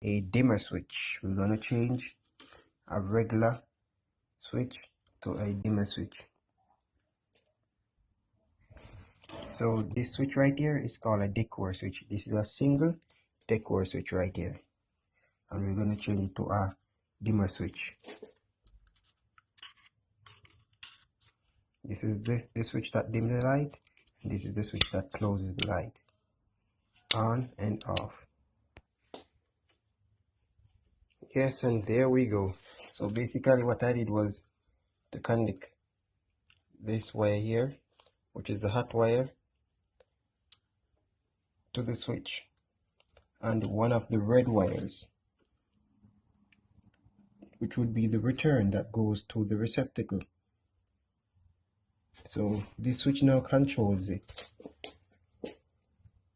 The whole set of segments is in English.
a dimmer switch. We're going to change a regular switch to a dimmer switch. So this switch right here is called a decora switch. This is a single decora switch right here, and we're going to change it to a dimmer switch. This is the switch that dims the light, and this is the switch that closes the light, on and off. Yes, and there we go. So basically what I did was to connect this wire here, which is the hot wire, to the switch, and one of the red wires, which would be the return that goes to the receptacle. So this switch now controls it.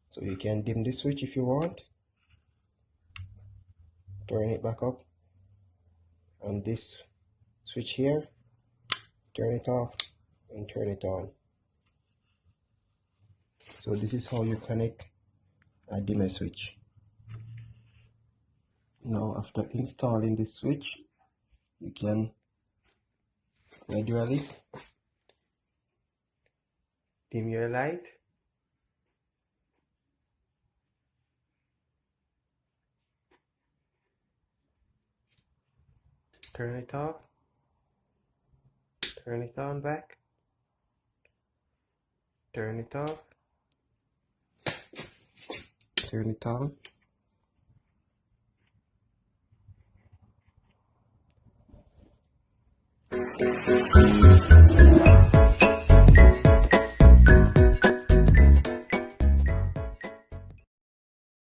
So you can dim the switch if you want, turn it back up, and this switch here, turn it off and turn it on. So this is how you connect a dimmer switch. Now after installing this switch, you can gradually dim your light, turn it off, turn it on back, turn it off, turn it on.